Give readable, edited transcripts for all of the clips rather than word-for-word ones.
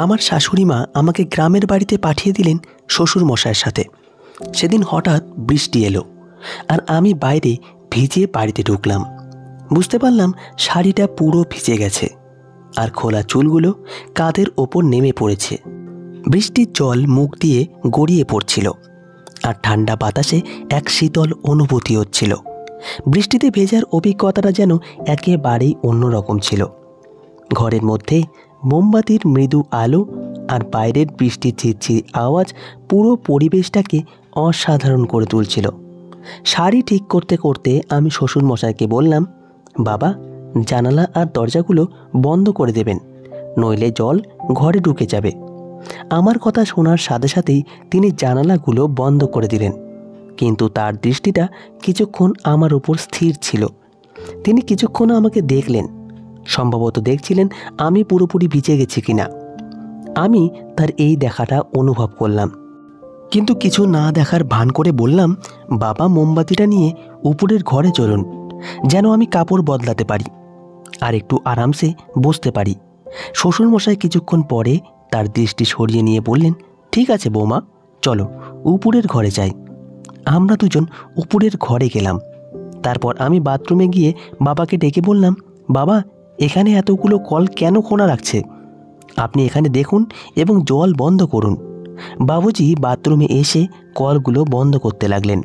আমার শাশুড়ি মা আমাকে গ্রামের বাড়িতে পাঠিয়ে দিলেন শ্বশুর মশাইয়ের সাথে। সেদিন হঠাৎ বৃষ্টি এলো আর আমি বাইরে ভিজে বাড়িতে ঢুকলাম। বুঝতে পারলাম শাড়িটা পুরো ভিজে গেছে আর খোলা চুলগুলো কাঁধের ওপর নেমে পড়েছে। বৃষ্টির জল মুখ দিয়ে গড়িয়ে পড়ছিল আর ঠান্ডা বাতাসে এক শীতল অনুভূতি হচ্ছিল। বৃষ্টিতে ভেজার অভিজ্ঞতাটা যেন একেবারেই অন্যরকম ছিল। ঘরের মধ্যে মোমবাতির মৃদু আলো আর বাইরের বৃষ্টির ঝিরঝির আওয়াজ পুরো পরিবেশটাকে অসাধারণ করে তুলছিল। শাড়ি ঠিক করতে করতে আমি শ্বশুরমশাইকে বললাম, বাবা, জানালা আর দরজাগুলো বন্ধ করে দেবেন, নইলে জল ঘরে ঢুকে যাবে। আমার কথা শোনার সাথে সাথেই তিনি জানালাগুলো বন্ধ করে দিলেন, কিন্তু তার দৃষ্টিটা কিছুক্ষণ আমার উপর স্থির ছিল। তিনি কিছুক্ষণ আমাকে দেখলেন, সম্ভবত দেখছিলেন আমি পুরোপুরি ভিজে গেছি কিনা। আমি তার এই দেখাটা অনুভব করলাম, কিন্তু কিছু না দেখার ভান করে বললাম, বাবা, মোমবাতিটা নিয়ে উপরের ঘরে চলুন, যেন আমি কাপড় বদলাতে পারি আর একটু আরামসে বসতে পারি। শ্বশুরমশাই কিছুক্ষণ পরে তার দৃষ্টি সরিয়ে নিয়ে বললেন, ঠিক আছে বৌমা, চলো উপরের ঘরে যাই। আমরা দুজন উপরের ঘরে গেলাম। তারপর আমি বাথরুমে গিয়ে বাবাকে ডেকে বললাম, বাবা, এখানে এতগুলো কল কেন খোলা রাখছে? আপনি এখানে দেখুন এবং জল বন্ধ করুন। বাবুজি বাথরুমে এসে কলগুলো বন্ধ করতে লাগলেন।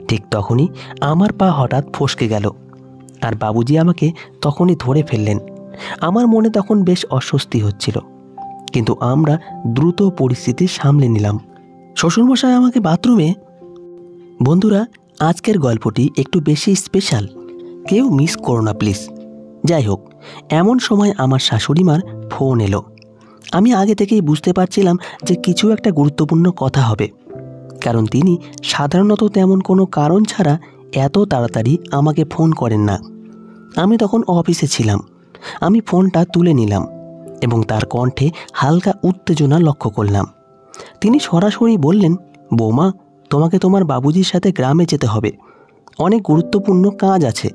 ঠিক তখনই আমার পা হঠাৎ ফসকে গেল আর বাবুজি আমাকে তখনই ধরে ফেললেন। আমার মনে তখন বেশ অস্বস্তি হচ্ছিল, কিন্তু আমরা দ্রুত পরিস্থিতি সামলে নিলাম। শ্বশুরমশাই আমাকে বাথরুমে। বন্ধুরা, আজকের গল্পটি একটু বেশি স্পেশাল, কেউ মিস করো না প্লিজ। যাই হোক, এমন সময় আমার শাশুড়ি মার ফোন এলো। আমি আগে থেকেই বুঝতে পারছিলাম যে কিছু একটা গুরুত্বপূর্ণ কথা হবে, কারণ তিনি সাধারণত তেমন কোনো কারণ ছাড়া এত তাড়াতাড়ি আমাকে ফোন করেন না। আমি তখন অফিসে ছিলাম। আমি ফোনটা তুলে নিলাম এবং তার কণ্ঠে হালকা উত্তেজনা লক্ষ্য করলাম। তিনি সরাসরি বললেন, বৌমা, তোমাকে তোমার বাবুজির সাথে গ্রামে যেতে হবে, অনেক গুরুত্বপূর্ণ কাজ আছে।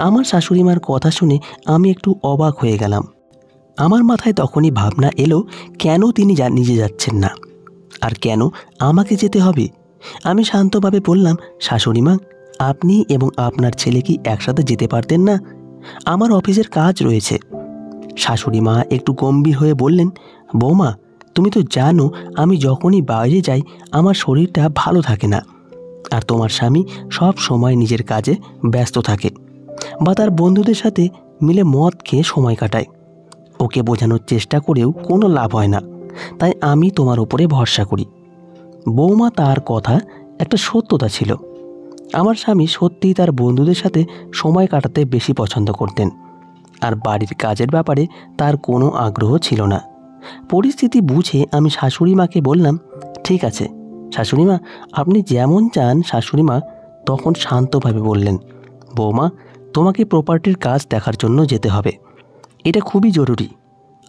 আমার শাশুড়িমার কথা শুনে আমি একটু অবাক হয়ে গেলাম। আমার মাথায় তখনই ভাবনা এলো, কেন তিনি নিজে যাচ্ছেন না আর কেন আমাকে যেতে হবে। আমি শান্তভাবে বললাম, শাশুড়িমা, আপনি এবং আপনার ছেলে কি একসাথে যেতে পারতেন না? আমার অফিসের কাজ রয়েছে। শাশুড়িমা একটু গম্ভীর হয়ে বললেন, বৌমা, তুমি তো জানো আমি যখনই বাইরে যাই আমার শরীরটা ভালো থাকে না, আর তোমার স্বামী সব সময় নিজের কাজে ব্যস্ত থাকে বা তার বন্ধুদের সাথে মিলে মদ খেয়ে সময় কাটায়। ওকে বোঝানোর চেষ্টা করেও কোনো লাভ হয় না, তাই আমি তোমার উপরে ভরসা করি। বৌমা, তার কথা একটা সত্যতা ছিল। আমার স্বামী সত্যিই তার বন্ধুদের সাথে সময় কাটাতে বেশি পছন্দ করতেন, আর বাড়ির কাজের ব্যাপারে তার কোনো আগ্রহ ছিল না। পরিস্থিতি বুঝে আমি শাশুড়িমাকে বললাম, ঠিক আছে শাশুড়িমা, আপনি যেমন চান। শাশুড়িমা তখন শান্তভাবে বললেন, বৌমা, তোমাকে প্রপার্টির কাজ দেখার জন্য যেতে হবে, এটা খুবই জরুরি,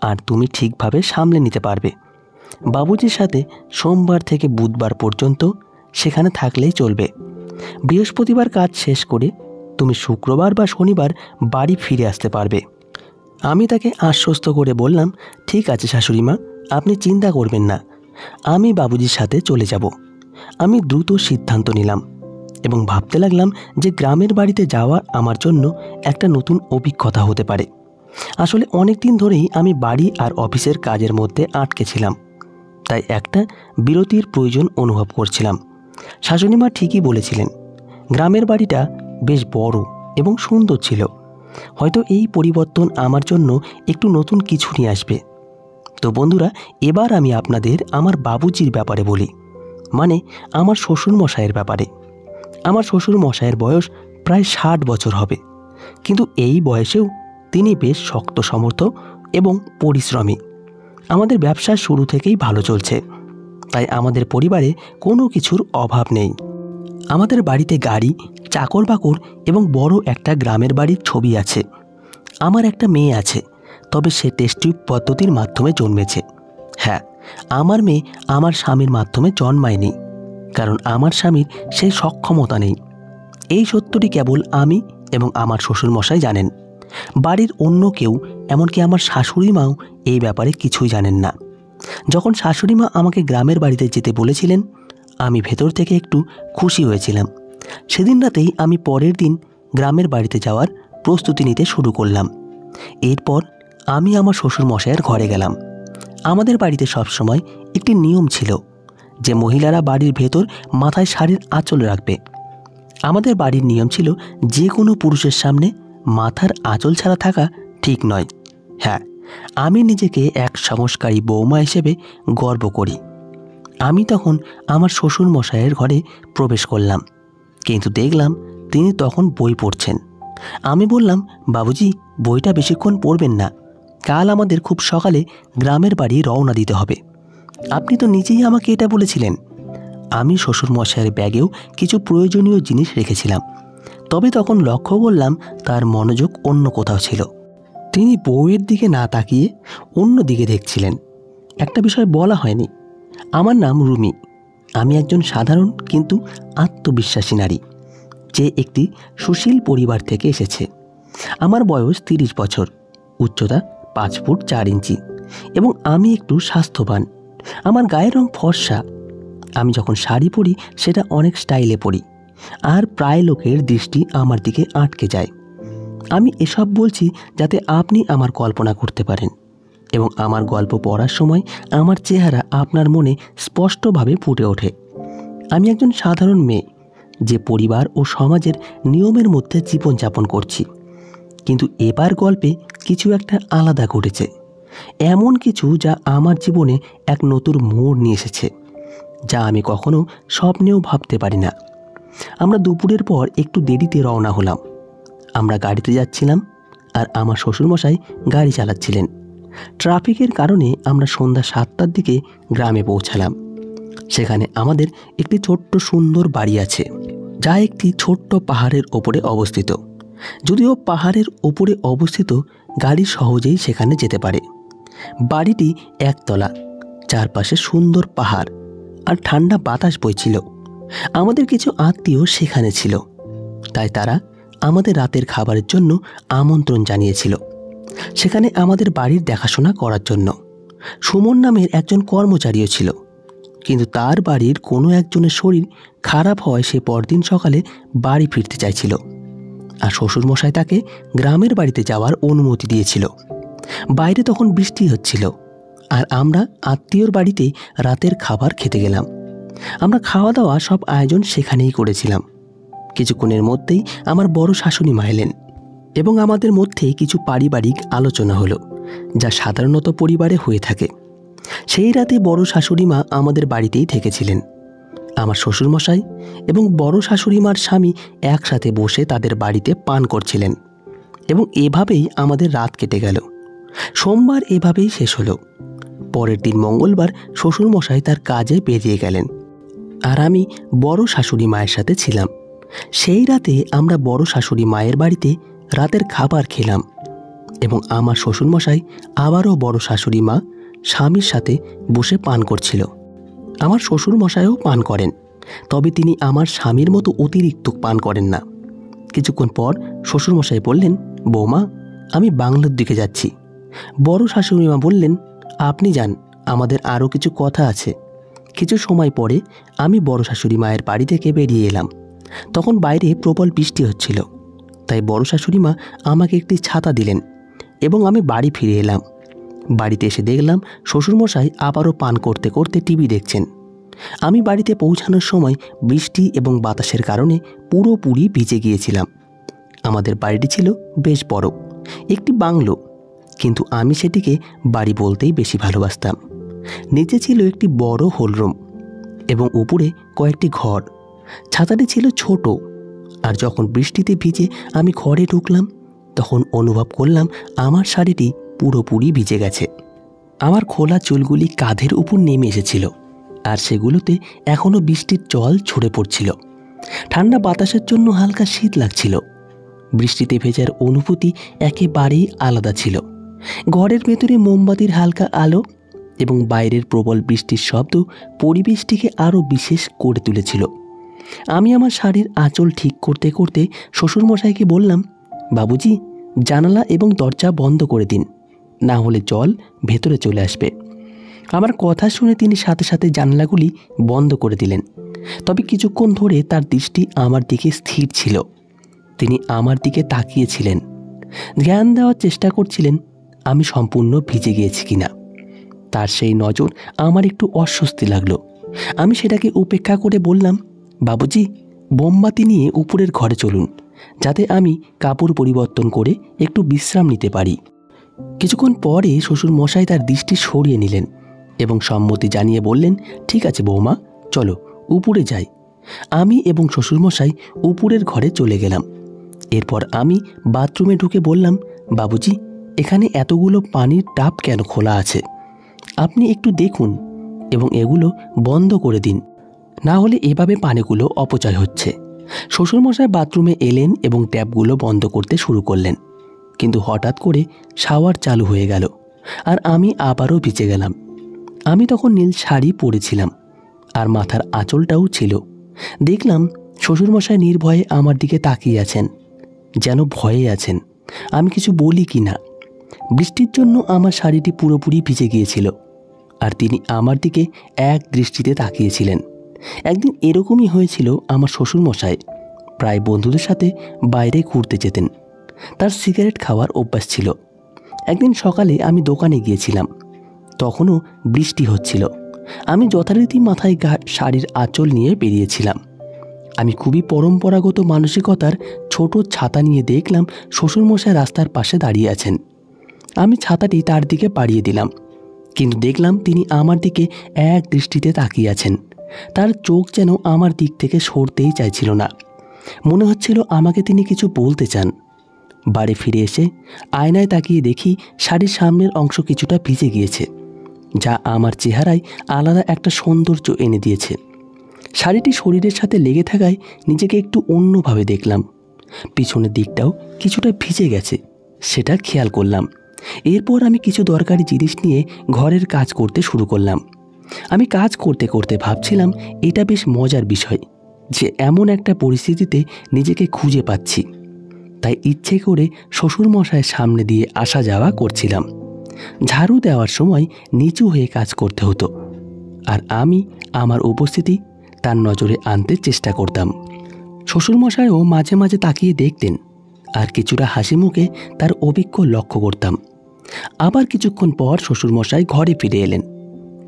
আর তুমি ঠিকভাবে সামলে নিতে পারবে। বাবুজির সাথে সোমবার থেকে বুধবার পর্যন্ত সেখানে থাকলেই চলবে। বৃহস্পতিবার কাজ শেষ করে তুমি শুক্রবার বা শনিবার বাড়ি ফিরে আসতে পারবে। আমি তাকে আশ্বস্ত করে বললাম, ঠিক আছে শাশুড়িমা, আপনি চিন্তা করবেন না, আমি বাবুজির সাথে চলে যাব। আমি দ্রুত সিদ্ধান্ত নিলাম এবং ভাবতে লাগলাম যে গ্রামের বাড়িতে যাওয়া আমার জন্য একটা নতুন অভিজ্ঞতা হতে পারে। আসলে অনেক দিন ধরেই আমি বাড়ি আর অফিসের কাজের মধ্যে আটকে ছিলাম, তাই একটা বিরতির প্রয়োজন অনুভব করছিলাম। শাশুড়িমা ঠিকই বলেছিলেন, গ্রামের বাড়িটা বেশ বড় এবং সুন্দর ছিল। হয়তো এই পরিবর্তন আমার জন্য একটু নতুন কিছু নিয়ে আসবে। তো বন্ধুরা, এবার আমি আপনাদের আমার বাবুজির ব্যাপারে বলি, মানে আমার শ্বশুরমশাইয়ের ব্যাপারে। আমার শ্বশুরমশাইয়ের বয়স প্রায় 60 বছর হবে, কিন্তু এই বয়সেও তিনি বেশ শক্ত সমর্থ এবং পরিশ্রমী। আমাদের ব্যবসা শুরু থেকেই ভালো চলছে, তাই আমাদের পরিবারে কোনো কিছুর অভাব নেই। আমাদের বাড়িতে গাড়ি, চাকর বাকর এবং বড় একটা গ্রামের বাড়ির ছবি আছে। আমার একটা মেয়ে আছে, তবে সে টেস্ট টিউব পদ্ধতির মাধ্যমে জন্মেছে। হ্যাঁ, আমার মেয়ে আমার স্বামীর মাধ্যমে জন্মায়নি, কারণ আমার স্বামীর সেই সক্ষমতা নেই। এই সত্যটি কেবল আমি এবং আমার শ্বশুরমশাই জানেন। বাড়ির অন্য কেউ, এমনকি আমার শাশুড়ি মাও এই ব্যাপারে কিছুই জানেন না। যখন শাশুড়ি মা আমাকে গ্রামের বাড়িতে যেতে বলেছিলেন, আমি ভেতর থেকে একটু খুশি হয়েছিলাম। সেদিন রাতেই আমি পরের দিন গ্রামের বাড়িতে যাওয়ার প্রস্তুতি নিতে শুরু করলাম। এরপর আমি আমার শ্বশুর মশাইয়ের ঘরে গেলাম। আমাদের বাড়িতে সবসময় একটি নিয়ম ছিল যে মহিলারা বাড়ির ভেতর মাথায় শাড়ির আঁচল রাখবে। আমাদের বাড়ির নিয়ম ছিল যে কোনো পুরুষের সামনে মাথার আঁচল ছাড়া থাকা ঠিক নয়। হ্যাঁ, আমি নিজেকে এক সংস্কারী বৌমা হিসেবে গর্ব করি। আমি তখন আমার শ্বশুর মশাইয়ের ঘরে প্রবেশ করলাম, কিন্তু দেখলাম তিনি তখন বই পড়ছেন। আমি বললাম, বাবুজি, বইটা বেশিক্ষণ পড়বেন না, কাল আমাদের খুব সকালে গ্রামের বাড়ি রওনা দিতে হবে। আপনি তো নিজেই আমাকে এটা বলেছিলেন। আমি শ্বশুর মশাইয়ের ব্যাগেও কিছু প্রয়োজনীয় জিনিস রেখেছিলাম, তবে তখন লক্ষ্য করলাম তার মনোযোগ অন্য কোথাও ছিল। তিনি বউয়ের দিকে না তাকিয়ে অন্য দিকে দেখছিলেন। একটা বিষয় বলা হয়নি, আমার নাম রুমি। আমি একজন সাধারণ কিন্তু আত্মবিশ্বাসী নারী, যে একটি সুশীল পরিবার থেকে এসেছে। আমার বয়স 30 বছর, উচ্চতা 5 ফুট 4 ইঞ্চি এবং আমি একটু স্বাস্থ্যবান। আমার গায়ের রং ফর্সা। আমি যখন শাড়ি পরি সেটা অনেক স্টাইলে পরি, আর প্রায় লোকের দৃষ্টি আমার দিকে আটকে যায়। আমি এসব বলছি যাতে আপনি আমার কল্পনা করতে পারেন এবং আমার গল্প পড়ার সময় আমার চেহারা আপনার মনে স্পষ্টভাবে ফুটে ওঠে। আমি একজন সাধারণ মেয়ে, যে পরিবার ও সমাজের নিয়মের মধ্যে জীবনযাপন করছি। কিন্তু এবার গল্পে কিছু একটা আলাদা ঘটেছে, এমন কিছু যা আমার জীবনে এক নতুন মোড় নিয়ে এসেছে, যা আমি কখনো স্বপ্নেও ভাবতে পারি না। আমরা দুপুরের পর একটু দেরিতে রওনা হলাম। আমরা গাড়িতে যাচ্ছিলাম আর আমার শ্বশুরমশাই গাড়ি চালাচ্ছিলেন। ট্রাফিকের কারণে আমরা সন্ধ্যা 7টার দিকে গ্রামে পৌঁছালাম। সেখানে আমাদের একটি ছোট্ট সুন্দর বাড়ি আছে, যা একটি ছোট্ট পাহাড়ের ওপরে অবস্থিত। যদিও পাহাড়ের ওপরে অবস্থিত, গাড়ি সহজেই সেখানে যেতে পারে। বাড়িটি একতলা, চারপাশে সুন্দর পাহাড় আর ঠান্ডা বাতাস বইছিল। আমাদের কিছু আত্মীয় সেখানে ছিল, তাই তারা আমাদের রাতের খাবারের জন্য আমন্ত্রণ জানিয়েছিল। সেখানে আমাদের বাড়ির দেখাশোনা করার জন্য সুমন নামের একজন কর্মচারীও ছিল, কিন্তু তার বাড়ির কোনো একজনের শরীর খারাপ হওয়ায় সে পরদিন সকালে বাড়ি ফিরতে চাইছিল, আর শ্বশুরমশাই তাকে গ্রামের বাড়িতে যাওয়ার অনুমতি দিয়েছিল। বাইরে তখন বৃষ্টি হচ্ছিল, আর আমরা আত্মীয়র বাড়িতে রাতের খাবার খেতে গেলাম। আমরা খাওয়া দাওয়া সব আয়োজন সেখানেই করেছিলাম। কিছুক্ষণের মধ্যেই আমার বড় শাশুড়ি মা এলেন এবং আমাদের মধ্যে কিছু পারিবারিক আলোচনা হলো, যা সাধারণত পরিবারে হয়ে থাকে। সেই রাতে বড় শাশুড়ি মা আমাদের বাড়িতেই থেকেছিলেন। আমার শ্বশুরমশাই এবং বড় শাশুড়ি মার স্বামী একসাথে বসে তাদের বাড়িতে পান করছিলেন এবং এভাবেই আমাদের রাত কেটে গেল। সোমবার এভাবেই শেষ হলো। পরের দিন মঙ্গলবার শ্বশুরমশাই তার কাজে বেরিয়ে গেলেন, আর আমি বড় শাশুড়ি মায়ের সাথে ছিলাম। সেই রাতে আমরা বড় শাশুড়ি মায়ের বাড়িতে রাতের খাবার খেলাম এবং আমার শ্বশুরমশাই আবারও বড় শাশুড়ি মা স্বামীর সাথে বসে পান করছিল। আমার শ্বশুরমশাইও পান করেন, তবে তিনি আমার স্বামীর মতো অতিরিক্ত পান করেন না। কিছুক্ষণ পর শ্বশুরমশাই বললেন, বৌমা, আমি বাংলোর দিকে যাচ্ছি। বড় শাশুড়ি মা বললেন, আপনি যান, আমাদের আরও কিছু কথা আছে। কিছু সময় পরে আমি বড় শাশুড়ি মায়ের বাড়ি থেকে বেরিয়ে এলাম। তখন বাইরে প্রবল বৃষ্টি হচ্ছিল, তাই বড় শাশুড়ি মা আমাকে একটি ছাতা দিলেন এবং আমি বাড়ি ফিরে এলাম। বাড়িতে এসে দেখলাম শ্বশুরমশাই আবারও পান করতে করতে টিভি দেখছেন। আমি বাড়িতে পৌঁছানোর সময় বৃষ্টি এবং বাতাসের কারণে পুরোপুরি ভিজে গিয়েছিলাম। আমাদের বাড়িটি ছিল বেশ বড়, একটি বাংলো, কিন্তু আমি সেটিকে বাড়ি বলতেই বেশি ভালোবাসতাম। নিচে ছিল একটি বড় হলরুম এবং উপরে কয়েকটি ঘর। ছাতাটি ছিল ছোট, আর যখন বৃষ্টিতে ভিজে আমি ঘরে ঢুকলাম, তখন অনুভব করলাম আমার শাড়িটি পুরোপুরি ভিজে গেছে। আমার খোলা চুলগুলি কাঁধের উপর নেমে এসেছিল, আর সেগুলোতে এখনও বৃষ্টির জল ছড়ে পড়ছিল। ঠান্ডা বাতাসের জন্য হালকা শীত লাগছিল। বৃষ্টিতে ভেজার অনুভূতি একেবারেই আলাদা ছিল। ঘরের ভেতরে মোমবাতির হালকা আলো এবং বাইরের প্রবল বৃষ্টির শব্দ পরিবেশটিকে আরও বিশেষ করে তুলেছিল। আমি আমার শাড়ির আঁচল ঠিক করতে করতে শ্বশুরমশাইকে বললাম, বাবুজি, জানালা এবং দরজা বন্ধ করে দিন, না হলে জল ভেতরে চলে আসবে। আমার কথা শুনে তিনি সাথে সাথে জানালাগুলি বন্ধ করে দিলেন। তবে কিছুক্ষণ ধরে তার দৃষ্টি আমার দিকে স্থির ছিল। তিনি আমার দিকে তাকিয়েছিলেন, জ্ঞান দেওয়ার চেষ্টা করছিলেন আমি সম্পূর্ণ ভিজে গিয়েছি কিনা। তার সেই নজর আমার একটু অস্বস্তি লাগলো। আমি সেটাকে উপেক্ষা করে বললাম, বাবুজি, মোমবাতি নিয়ে উপরের ঘরে চলুন, যাতে আমি কাপড় পরিবর্তন করে একটু বিশ্রাম নিতে পারি। কিছুক্ষণ পরে শ্বশুর মশাই তার দৃষ্টি সরিয়ে নিলেন এবং সম্মতি জানিয়ে বললেন, ঠিক আছে বৌমা, চলো উপরে যাই। আমি এবং শ্বশুরমশাই উপরের ঘরে চলে গেলাম। এরপর আমি বাথরুমে ঢুকে বললাম, বাবুজি, এখানে এতগুলো পানির টাপ কেন খোলা আছে? আপনি একটু দেখুন এবং এগুলো বন্ধ করে দিন, না হলে এভাবে পানিগুলো অপচয় হচ্ছে। শ্বশুরমশাই বাথরুমে এলেন এবং ট্যাপগুলো বন্ধ করতে শুরু করলেন। কিন্তু হঠাৎ করে শাওয়ার চালু হয়ে গেল আর আমি আবারও ভিজে গেলাম। আমি তখন নীল শাড়ি পরেছিলাম আর মাথার আঁচলটাও ছিল। দেখলাম শ্বশুরমশাই নির্ভয়ে আমার দিকে তাকিয়ে আছেন, যেন ভয়ে আছেন আমি কিছু বলি কি না। বৃষ্টির জন্য আমার শাড়িটি পুরোপুরি ভিজে গিয়েছিল আর তিনি আমার দিকে এক দৃষ্টিতে তাকিয়েছিলেন। একদিন এরকমই হয়েছিল। আমার শ্বশুরমশাই প্রায় বন্ধুদের সাথে বাইরে ঘুরতে যেতেন। তার সিগারেট খাওয়ার অভ্যাস ছিল। একদিন সকালে আমি দোকানে গিয়েছিলাম, তখনও বৃষ্টি হচ্ছিল। আমি যথারীতি মাথায় শাড়ির আঁচল নিয়ে বেরিয়েছিলাম। আমি খুবই পরম্পরাগত মানসিকতার ছোট ছাতা নিয়ে দেখলাম শ্বশুরমশাই রাস্তার পাশে দাঁড়িয়ে আছেন। আমি ছাতাটি তার দিকে বাড়িয়ে দিলাম, কিন্তু দেখলাম তিনি আমার দিকে এক দৃষ্টিতে তাকিয়ে আছেন। তার চোখ যেন আমার দিক থেকে সরতেই চাইছিল না। মনে হচ্ছিল আমাকে তিনি কিছু বলতে চান। বাড়ি ফিরে এসে আয়নায় তাকিয়ে দেখি শাড়ির সামনের অংশ কিছুটা ভিজে গিয়েছে, যা আমার চেহারায় আলাদা একটা সৌন্দর্য এনে দিয়েছে। শাড়িটি শরীরের সাথে লেগে থাকায় নিজেকে একটু অন্যভাবে দেখলাম। পিছনের দিকটাও কিছুটা ভিজে গেছে, সেটা খেয়াল করলাম। এরপর আমি কিছু দরকারি জিনিস নিয়ে ঘরের কাজ করতে শুরু করলাম। আমি কাজ করতে করতে ভাবছিলাম, এটা বেশ মজার বিষয় যে এমন একটা পরিস্থিতিতে নিজেকে খুঁজে পাচ্ছি। তাই ইচ্ছে করে শ্বশুরমশায়ের সামনে দিয়ে আসা যাওয়া করছিলাম। ঝাড়ু দেওয়ার সময় নিচু হয়ে কাজ করতে হতো আর আমি আমার উপস্থিতি তার নজরে আনতে চেষ্টা করতাম। শ্বশুরমশাইও মাঝে মাঝে তাকিয়ে দেখতেন আর কিছুটা হাসি মুখে তার অভিজ্ঞ লক্ষ্য করতাম। আবার কিছুক্ষণ পর শ্বশুরমশাই ঘরে ফিরে এলেন।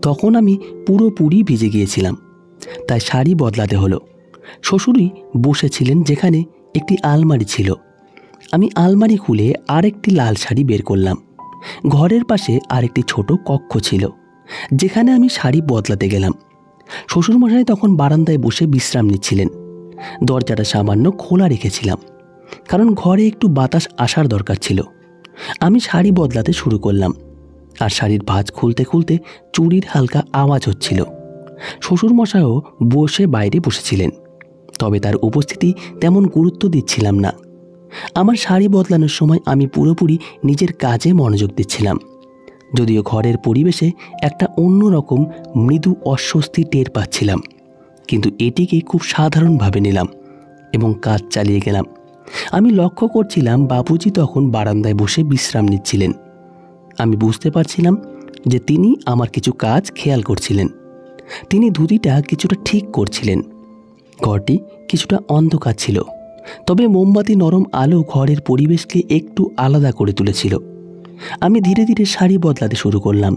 তখন আমি পুরোপুরি ভিজে গিয়েছিলাম, তাই শাড়ি বদলাতে হলো। শ্বশুরই বসেছিলেন যেখানে একটি আলমারি ছিল। আমি আলমারি খুলে আরেকটি লাল শাড়ি বের করলাম। ঘরের পাশে আরেকটি ছোট কক্ষ ছিল, যেখানে আমি শাড়ি বদলাতে গেলাম। শ্বশুরমশাই তখন বারান্দায় বসে বিশ্রাম নিচ্ছিলেন। দরজাটা সামান্য খোলা রেখেছিলাম, কারণ ঘরে একটু বাতাস আসার দরকার ছিল। আমি শাড়ি বদলাতে শুরু করলাম আর শাড়ির ভাঁজ খুলতে খুলতে চুড়ির হালকা আওয়াজ হচ্ছিল। শ্বশুরমশাইও বসে বাইরে বসেছিলেন, তবে তার উপস্থিতি তেমন গুরুত্ব দিচ্ছিলাম না। আমার শাড়ি বদলানোর সময় আমি পুরোপুরি নিজের কাজে মনোযোগ দিচ্ছিলাম, যদিও ঘরের পরিবেশে একটা অন্যরকম মৃদু অস্বস্তি টের পাচ্ছিলাম। কিন্তু এটিকে খুব সাধারণভাবে নিলাম এবং কাজ চালিয়ে গেলাম। আমি লক্ষ্য করছিলাম বাবুজি তখন বারান্দায় বসে বিশ্রাম নিচ্ছিলেন। আমি বুঝতে পারছিলাম যে তিনি আমার কিছু কাজ খেয়াল করছিলেন। তিনি ধুতিটা কিছুটা ঠিক করছিলেন। ঘরটি কিছুটা অন্ধকার ছিল, তবে মোমবাতি নরম আলো ঘরের পরিবেশকে একটু আলাদা করে তুলেছিল। আমি ধীরে ধীরে শাড়ি বদলাতে শুরু করলাম,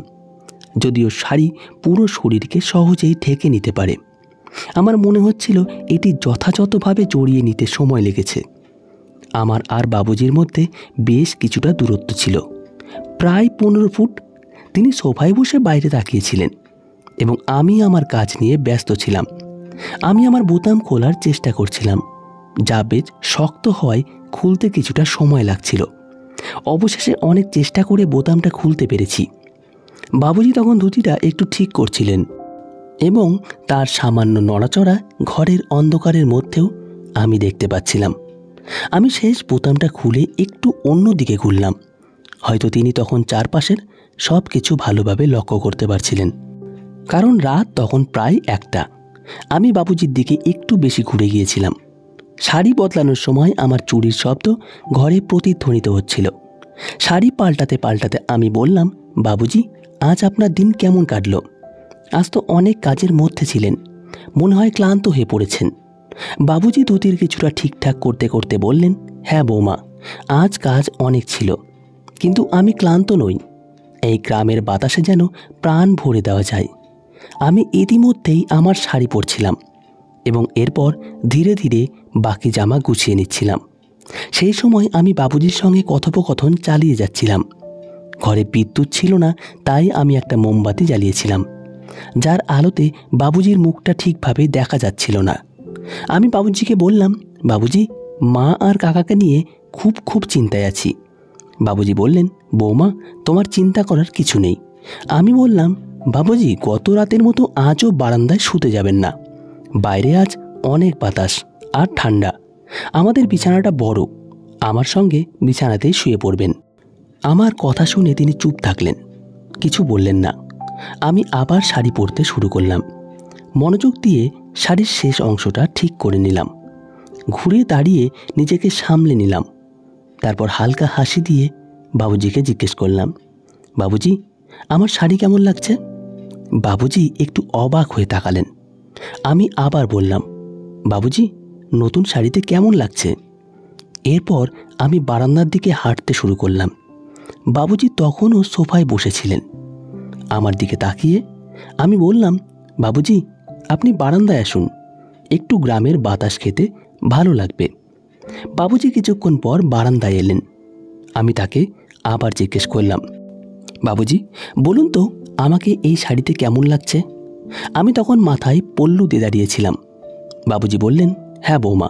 যদিও শাড়ি পুরো শরীরকে সহজেই ঢেকে নিতে পারে। আমার মনে হচ্ছিল এটি যথাযথভাবে জড়িয়ে নিতে সময় লেগেছে। আমার আর বাবুজির মধ্যে বেশ কিছুটা দূরত্ব ছিল, প্রায় 15 ফুট। তিনি সোফায় বসে বাইরে তাকিয়েছিলেন এবং আমি আমার কাজ নিয়ে ব্যস্ত ছিলাম। আমি আমার বোতাম খোলার চেষ্টা করছিলাম, যা বেশ শক্ত হওয়ায় খুলতে কিছুটা সময় লাগছিল। অবশেষে অনেক চেষ্টা করে বোতামটা খুলতে পেরেছি। বাবুজি তখন ধুতিটা একটু ঠিক করছিলেন এবং তার সামান্য নড়াচড়া ঘরের অন্ধকারের মধ্যেও আমি দেখতে পাচ্ছিলাম। আমি শেষ বোতামটা খুলে একটু অন্য দিকে ঘুরলাম। হয়তো তিনি তখন চারপাশের সব কিছু ভালোভাবে লক্ষ্য করতে পারছিলেন, কারণ রাত তখন প্রায় 1টা। আমি বাবুজির দিকে একটু বেশি ঘুরে গিয়েছিলাম। শাড়ি বদলানোর সময় আমার চুড়ির শব্দ ঘরে প্রতিধ্বনিত হচ্ছিল। শাড়ি পাল্টাতে পাল্টাতে আমি বললাম, বাবুজি, আজ আপনার দিন কেমন কাটলো? আজ তো অনেক কাজের মধ্যে ছিলেন, মনে হয় ক্লান্ত হয়ে পড়েছেন। বাবুজি ধুতির কিছুটা ঠিকঠাক করতে করতে বললেন, হ্যাঁ বৌমা, আজ কাজ অনেক ছিল, কিন্তু আমি ক্লান্ত নই। এই গ্রামের বাতাসে যেন প্রাণ ভরে দেওয়া যায়। আমি ইতিমধ্যেই আমার শাড়ি পরছিলাম এবং এরপর ধীরে ধীরে বাকি জামা গুছিয়ে নিচ্ছিলাম। সেই সময় আমি বাবুজির সঙ্গে কথোপকথন চালিয়ে যাচ্ছিলাম। ঘরে বিদ্যুৎ ছিল না, তাই আমি একটা মোমবাতি জ্বালিয়েছিলাম, যার আলোতে বাবুজির মুখটা ঠিকভাবে দেখা যাচ্ছিল না। আমি বাবুজিকে বললাম, বাবুজি, মা আর কাকাকে নিয়ে খুব চিন্তায় আছি। বাবুজি বললেন, বৌমা, তোমার চিন্তা করার কিছু নেই। আমি বললাম, বাবুজি, গত রাতের মতো আজও বারান্দায় শুতে যাবেন না। বাইরে আজ অনেক বাতাস আর ঠান্ডা। আমাদের বিছানাটা বড়, আমার সঙ্গে বিছানাতেই শুয়ে পড়বেন। আমার কথা শুনে তিনি চুপ থাকলেন, কিছু বললেন না। আমি আবার শাড়ি পরতে শুরু করলাম। মনোযোগ দিয়ে শাড়ির শেষ অংশটা ঠিক করে নিলাম। ঘুরে দাঁড়িয়ে নিজেকে সামলে নিলাম। তারপর হালকা হাসি দিয়ে বাবুজিকে জিজ্ঞেস করলাম, বাবুজি, আমার শাড়ি কেমন লাগছে? বাবুজি একটু অবাক হয়ে তাকালেন। আমি আবার বললাম, বাবুজি, নতুন শাড়িতে কেমন লাগছে? এরপর আমি বারান্দার দিকে হাঁটতে শুরু করলাম। বাবুজি তখনও সোফায় বসেছিলেন। আমার দিকে তাকিয়ে আমি বললাম, বাবুজি, আপনি বারান্দায় আসুন, একটু গ্রামের বাতাস খেতে ভালো লাগবে। বাবুজি কিছুক্ষণ পর বারান্দায় এলেন। আমি তাকে আবার জিজ্ঞেস করলাম, বাবুজি, বলুন তো আমাকে এই শাড়িতে কেমন লাগছে? আমি তখন মাথায় পল্লু দিয়ে দাঁড়িয়েছিলাম। বাবুজি বললেন, হ্যাঁ বৌমা,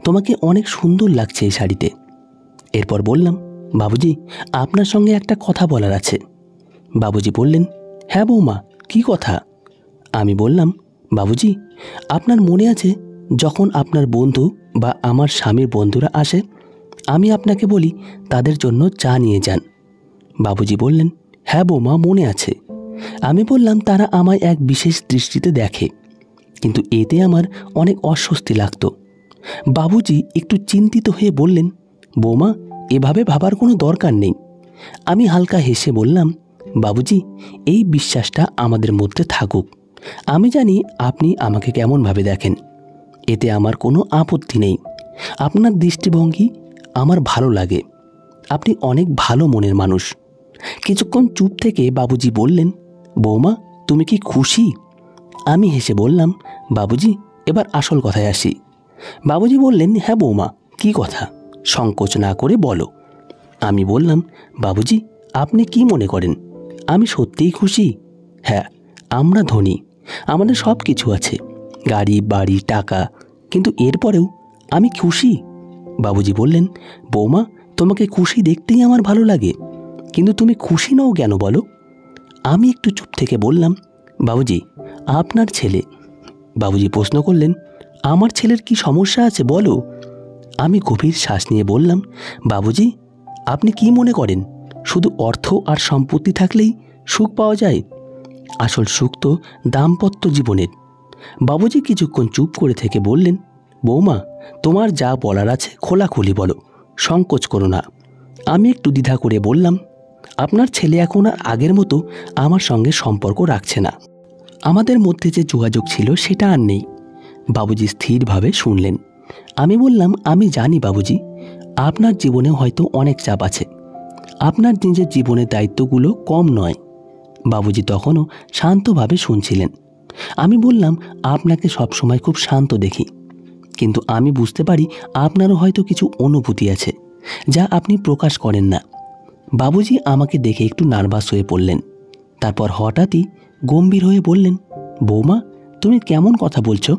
তোমাকে অনেক সুন্দর লাগছে এই শাড়িতে। এরপর বললাম, বাবুজি, আপনার সঙ্গে একটা কথা বলার আছে। বাবুজি বললেন, হ্যাঁ বৌমা, কী কথা? আমি বললাম, বাবুজি, আপনার মনে আছে যখন আপনার বন্ধু বা আমার স্বামীর বন্ধুরা আসে, আমি আপনাকে বলি তাদের জন্য চা নিয়ে যান? বাবুজি বললেন, হ্যাঁ বৌমা, মনে আছে। আমি বললাম, তারা আমায় এক বিশেষ দৃষ্টিতে দেখে, কিন্তু এতে আমার অনেক অস্বস্তি লাগতো। বাবুজি একটু চিন্তিত হয়ে বললেন, বৌমা, এভাবে ভাবার কোনো দরকার নেই। আমি হালকা হেসে বললাম, বাবুজি, এই বিশ্বাসটা আমাদের মধ্যে থাকুক। আমি জানি আপনি আমাকে কেমনভাবে দেখেন, এতে আমার কোনো আপত্তি নেই। আপনার দৃষ্টিভঙ্গি আমার ভালো লাগে। আপনি অনেক ভালো মনের মানুষ। কিছুক্ষণ চুপ থেকে বাবুজি বললেন, বৌমা, তুমি কি খুশি? আমি হেসে বললাম, বাবুজি, এবার আসল কথায় আসি। বাবুজি বললেন, হ্যাঁ বৌমা, কী কথা? সংকোচ না করে বলো। আমি বললাম, বাবুজি, আপনি কি মনে করেন আমি সত্যিই খুশি? হ্যাঁ, আমরা ধনী, আমাদের সব কিছু আছে, গাড়ি, বাড়ি, টাকা, কিন্তু এরপরেও আমি খুশি। বাবুজি বললেন, বৌমা, তোমাকে খুশি দেখতেই আমার ভালো লাগে, কিন্তু তুমি খুশি নও কেন বলো? আমি একটু চুপ থেকে বললাম, বাবুজি, আপনার ছেলে। বাবুজি প্রশ্ন করলেন, আমার ছেলের কি সমস্যা আছে বলো? আমি গভীর শ্বাস নিয়ে বললাম, বাবুজি, আপনি কি মনে করেন শুধু অর্থ আর সম্পত্তি থাকলেই সুখ পাওয়া যায়? আসল সুখ তো দাম্পত্য জীবনের। বাবুজি কিছুক্ষণ চুপ করে থেকে বললেন, বৌমা, তোমার যা বলার আছে খোলাখুলি বলো, সংকোচ করো না। আমি একটু দ্বিধা করে বললাম, আপনার ছেলে এখন আর আগের মতো আমার সঙ্গে সম্পর্ক রাখছে না। আমাদের মধ্যে যে যোগাযোগ ছিল সেটা আর নেই। বাবুজি স্থিরভাবে শুনলেন। আমি বললাম, আমি জানি বাবুজি, আপনার জীবনে হয়তো অনেক চাপ আছে, আপনার নিজের জীবনের দায়িত্বগুলো কম নয়। বাবুজি তখনও শান্তভাবে শুনছিলেন। আমি বললাম, আপনাকে সবসময় খুব শান্ত দেখি, কিন্তু আমি বুঝতে পারি আপনারও হয়তো কিছু অনুভূতি আছে যা আপনি প্রকাশ করেন না। বাবুজি আমাকে দেখে একটু নার্ভাস হয়ে পড়লেন। তারপর হঠাৎই গম্ভীর হয়ে বললেন, বৌমা, তুমি কেমন কথা বলছো?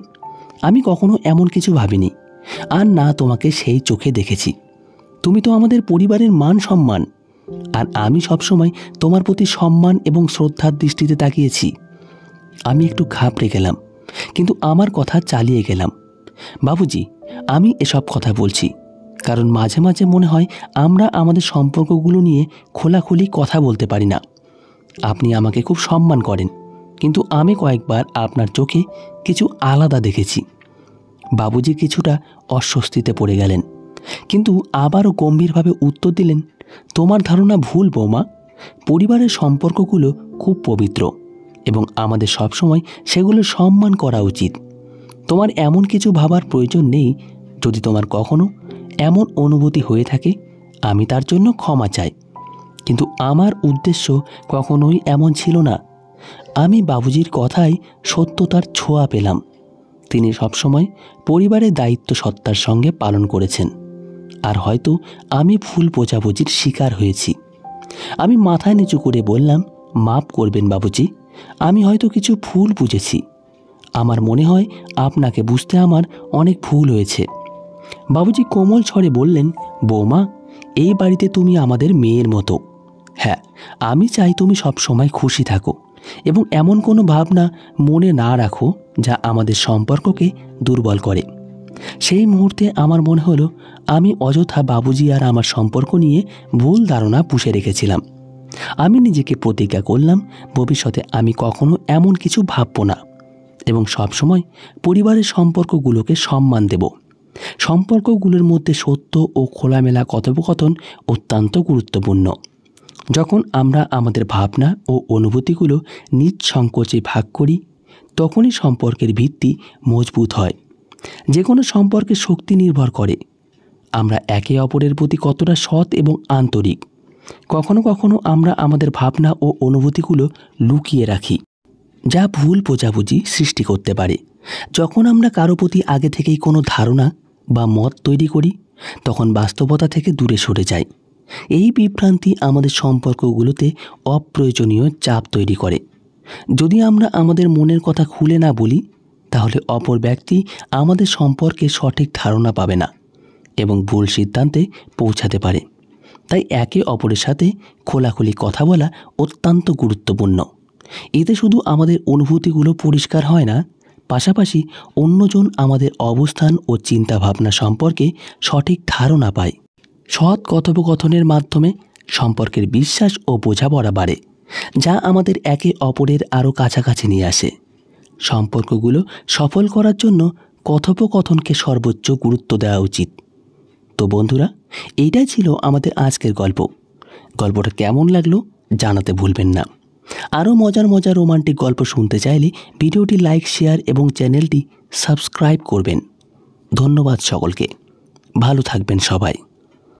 আমি কখনো এমন কিছু ভাবিনি, আর না তোমাকে সেই চোখে দেখেছি। তুমি তো আমাদের পরিবারের মান সম্মান, আর আমি সবসময় তোমার প্রতি সম্মান এবং শ্রদ্ধার দৃষ্টিতে তাকিয়েছি। আমি একটু ঘাবড়ে গেলাম, কিন্তু আমার কথা চালিয়ে গেলাম। বাবুজি, আমি এসব কথা বলছি কারণ মাঝে মাঝে মনে হয় আমরা আমাদের সম্পর্কগুলো নিয়ে খোলাখুলি কথা বলতে পারি না। আপনি আমাকে খুব সম্মান করেন, কিন্তু আমি কয়েকবার আপনার চোখে কিছু আলাদা দেখেছি। বাবুজি কিছুটা অস্বস্তিতে পড়ে গেলেন, কিন্তু আবারও গম্ভীরভাবে উত্তর দিলেন, তোমার ধারণা ভুল বৌমা। পরিবারের সম্পর্কগুলো খুব পবিত্র এবং আমাদের সবসময় সেগুলো সম্মান করা উচিত। তোমার এমন কিছু ভাবার প্রয়োজন নেই। যদি তোমার কখনো এমন অনুভূতি হয়ে থাকে, আমি তার জন্য ক্ষমা চাই, কিন্তু আমার উদ্দেশ্য কখনোই এমন ছিল না। আমি বাবুজির কথায় সত্যতার ছোঁয়া পেলাম। তিনি সবসময় পরিবারের দায়িত্ব সত্তার সঙ্গে পালন করেছেন, আর হয়তো আমি ভুল বোঝাবুঝির শিকার হয়েছি। আমি মাথা নিচু করে বললাম, মাফ করবেন বাবুজি, আমি হয়তো কিছু ভুল বুঝেছি। আমার মনে হয় আপনাকে বুঝতে আমার অনেক ভুল হয়েছে। বাবুজি কোমল স্বরে বললেন, বৌমা, এই বাড়িতে তুমি আমাদের মেয়ের মতো। হ্যাঁ, আমি চাই তুমি সবসময় খুশি থাকো এবং এমন কোনো ভাবনা মনে না রাখো যা আমাদের সম্পর্ককে দুর্বল করে। সেই মুহূর্তে আমার মনে হলো আমি অযথা বাবুজি আর আমার সম্পর্ক নিয়ে ভুল ধারণা পুষে রেখেছিলাম। আমি নিজেকে প্রতিজ্ঞা করলাম ভবিষ্যতে আমি কখনো এমন কিছু ভাবব না এবং সবসময় পরিবারের সম্পর্কগুলোকে সম্মান দেব। সম্পর্কগুলোর মধ্যে সত্য ও খোলামেলা কথোপকথন অত্যন্ত গুরুত্বপূর্ণ। যখন আমরা আমাদের ভাবনা ও অনুভূতিগুলো নিঃসংকোচে ভাগ করি, তখনই সম্পর্কের ভিত্তি মজবুত হয়। যে কোনো সম্পর্কের শক্তি নির্ভর করে আমরা একে অপরের প্রতি কতটা সৎ এবং আন্তরিক। কখনো কখনো আমরা আমাদের ভাবনা ও অনুভূতিগুলো লুকিয়ে রাখি, যা ভুল বোঝাবুঝি সৃষ্টি করতে পারে। যখন আমরা কারো প্রতি আগে থেকেই কোনো ধারণা বা মত তৈরি করি, তখন বাস্তবতা থেকে দূরে সরে যাই। এই বিভ্রান্তি আমাদের সম্পর্কগুলোতে অপ্রয়োজনীয় চাপ তৈরি করে। যদি আমরা আমাদের মনের কথা খুলে না বলি, তাহলে অপর ব্যক্তি আমাদের সম্পর্কে সঠিক ধারণা পাবে না এবং ভুল সিদ্ধান্তে পৌঁছাতে পারে। তাই একে অপরের সাথে খোলাখুলি কথা বলা অত্যন্ত গুরুত্বপূর্ণ। এতে শুধু আমাদের অনুভূতিগুলো পরিষ্কার হয় না, পাশাপাশি অন্যজন আমাদের অবস্থান ও চিন্তাভাবনা সম্পর্কে সঠিক ধারণা পায়। সৎ কথোপকথনের মাধ্যমে সম্পর্কের বিশ্বাস ও বোঝাপড়া বাড়ে, যা আমাদের একে অপরের আরও কাছাকাছি নিয়ে আসে। সম্পর্কগুলো সফল করার জন্য কথোপকথনকে সর্বোচ্চ গুরুত্ব দেওয়া উচিত। তো বন্ধুরা, এইটাই ছিল আমাদের আজকের গল্প। গল্পটা কেমন লাগলো জানাতে ভুলবেন না। আরও মজার মজার রোমান্টিক গল্প শুনতে চাইলে ভিডিওটি লাইক, শেয়ার এবং চ্যানেলটি সাবস্ক্রাইব করবেন। ধন্যবাদ সকলকে। ভালো থাকবেন সবাই।